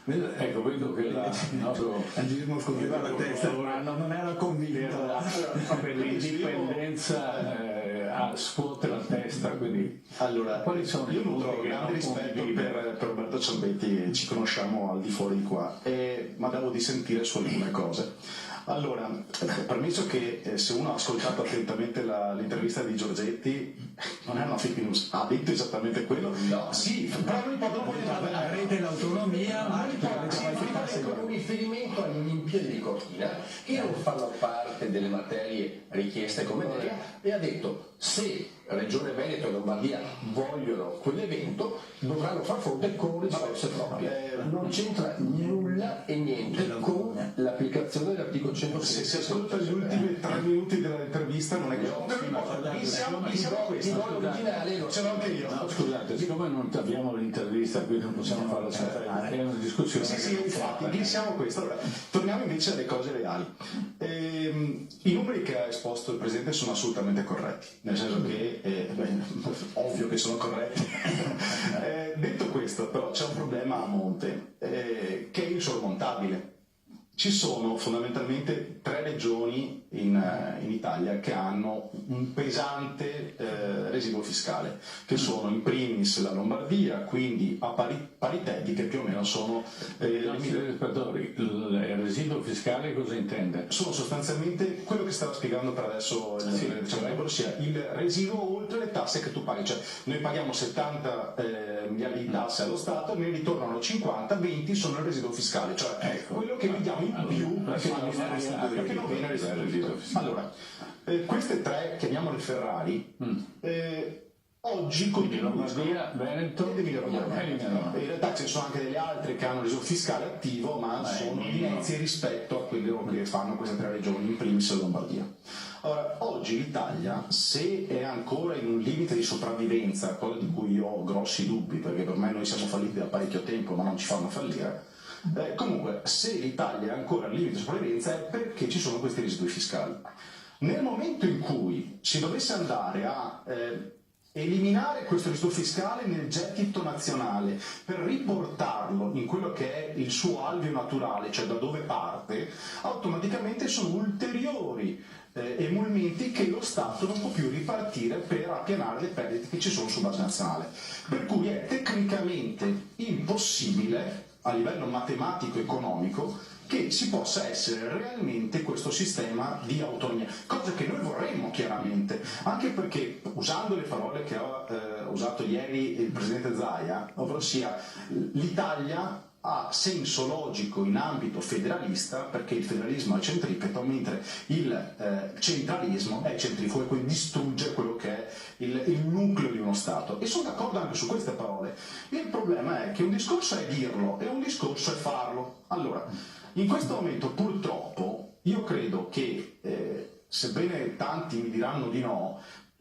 Ecco, vedo che il nostro Angilismo scopriva la testa, non era convinto per l'indipendenza scuote la testa, quindi allora quali sono io nutro grande rispetto per Roberto Ciambetti, ci conosciamo al di fuori di qua, ma devo dissentire su alcune cose. Allora, permesso che se uno ha ascoltato attentamente l'intervista di Giorgetti, non è una fake news, ha detto esattamente quello. No. Sì, però lui avrete l'autonomia, ma con un riferimento agli Olimpiadi di Cortina, che non fanno parte delle materie richieste come delega, e ha detto: se Regione Veneto e Lombardia vogliono quell'evento, dovranno far fronte con risorse proprie. Non c'entra nulla e niente con l'applicazione dell'articolo 116. se ascolta gli ultimi 3 minuti dell'intervista non è che l'originale lo c'ero anche io. No, scusate, siccome non abbiamo l'intervista, quindi non possiamo farlo sempre, è una discussione. Sì, infatti, pensiamo questo. Allora, torniamo invece alle cose reali. I numeri che ha esposto il Presidente sono assolutamente corretti, nel senso che ovvio che sono corretti. Detto questo, però, c'è un problema a monte che è insormontabile. Ci sono fondamentalmente 3 regioni in Italia che hanno un pesante residuo fiscale, che sono in primis la Lombardia, quindi a paritetiche più o meno sono... il residuo fiscale cosa intende? Sono sostanzialmente quello che stava spiegando per adesso ossia il residuo oltre le tasse che tu paghi, cioè noi paghiamo 70 miliardi di tasse allo Stato, ne ritornano 50, 20 sono il residuo fiscale, cioè quello che vediamo in più perché non viene restituito. Allora, queste 3, chiamiamole Ferrari, oggi Lombardia, Veneto ed Emilia-Romagna. In realtà ci sono anche delle altre che hanno reso fiscale attivo, ma sono inezie rispetto a quello che fanno queste 3 regioni, in primis la Lombardia. Allora, oggi l'Italia, se è ancora in un limite di sopravvivenza, cosa di cui io ho grossi dubbi, perché per me noi siamo falliti da parecchio tempo, ma non ci fanno fallire, comunque, se l'Italia è ancora al limite di sopravvivenza è perché ci sono questi residui fiscali. Nel momento in cui si dovesse andare a eliminare questo residuo fiscale nel gettito nazionale per riportarlo in quello che è il suo alveo naturale, cioè da dove parte, automaticamente sono ulteriori emolumenti che lo Stato non può più ripartire per appianare le perdite che ci sono su base nazionale. Per cui è tecnicamente impossibile a livello matematico e economico che ci possa essere realmente questo sistema di autonomia, cosa che noi vorremmo chiaramente, anche perché, usando le parole che ha usato ieri il Presidente Zaia, ovvero sia l'Italia ha senso logico in ambito federalista, perché il federalismo è centripeto, mentre il centralismo è centrifugo e quindi distrugge quello che è il nucleo di uno Stato. E sono d'accordo anche su queste parole. Il problema è che un discorso è dirlo e un discorso è farlo. Allora, in questo momento purtroppo io credo che, sebbene tanti mi diranno di no,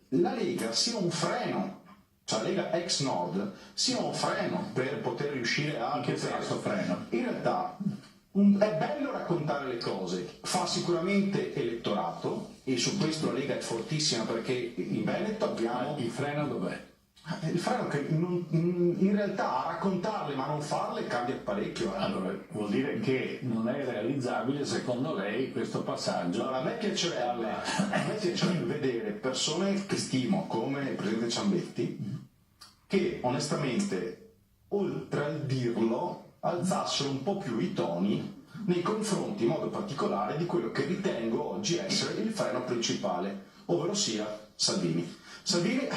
la Lega sia un freno, cioè la Lega ex Nord sia un freno per poter riuscire a... In che senso freno? In realtà è bello raccontare le cose, fa sicuramente elettorato, e su questo la Lega è fortissima, perché in Veneto abbiamo... Il freno dov'è? Il freno che in realtà a raccontarle ma non farle cambia parecchio. Allora, vuol dire che non è realizzabile secondo lei questo passaggio? Allora, a me piacerebbe vedere persone che stimo come il Presidente Ciambetti che onestamente, oltre al dirlo, alzassero un po' più i toni nei confronti in modo particolare di quello che ritengo oggi essere il freno principale, ovvero sia Salvini. Salvini,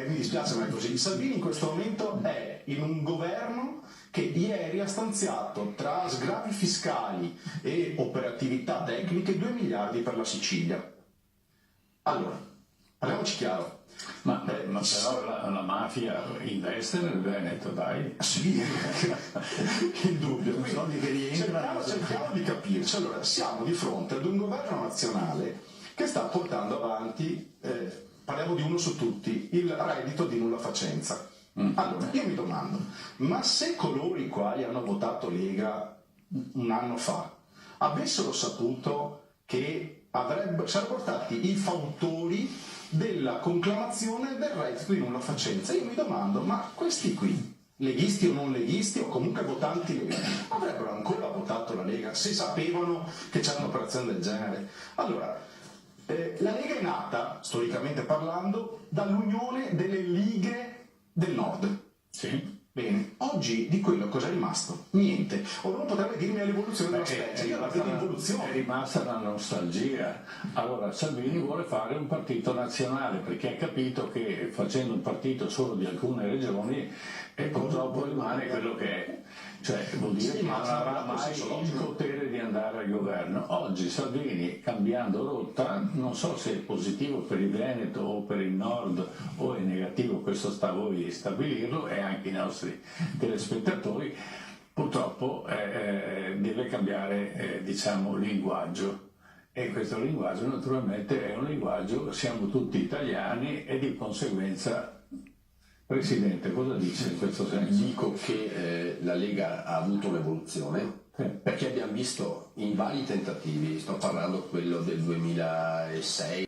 mi dispiace ma è così, Salvini in questo momento è in un governo che ieri ha stanziato tra sgravi fiscali e operatività tecniche 2 miliardi per la Sicilia. Allora, parliamoci chiaro. Ma però la mafia investe nel Veneto, dai. Sì, indubbio. Cerchiamo di capirci. Allora, siamo di fronte ad un governo nazionale che sta portando avanti... parliamo di uno su tutti, il reddito di nulla facenza. Allora, io mi domando, ma se coloro i quali hanno votato Lega un anno fa avessero saputo che sarebbero stati i fautori della conclamazione del reddito di nulla facenza, io mi domando, ma questi qui leghisti o non leghisti o comunque votanti legali, avrebbero ancora votato la Lega se sapevano che c'era un'operazione del genere. Allora, la Lega è nata, storicamente parlando, dall'unione delle lighe del nord. Sì. Bene, oggi di quello cosa è rimasto? Niente. O non potrebbe dirmi l'evoluzione della specie, io la vedo È involuzione. rimasta la nostalgia. Allora Salvini vuole fare un partito nazionale perché ha capito che facendo un partito solo di alcune regioni purtroppo rimane quello che è. Cioè vuol dire che non avrà mai il potere di andare al governo. Oggi Salvini, cambiando rotta, non so se è positivo per il Veneto o per il Nord o è negativo, questo sta a voi stabilirlo e anche i nostri telespettatori, purtroppo deve cambiare diciamo linguaggio. E questo linguaggio naturalmente è un linguaggio, siamo tutti italiani e di conseguenza. Presidente, cosa dice in questo senso? Dico che la Lega ha avuto un'evoluzione perché abbiamo visto in vari tentativi, sto parlando quello del 2006,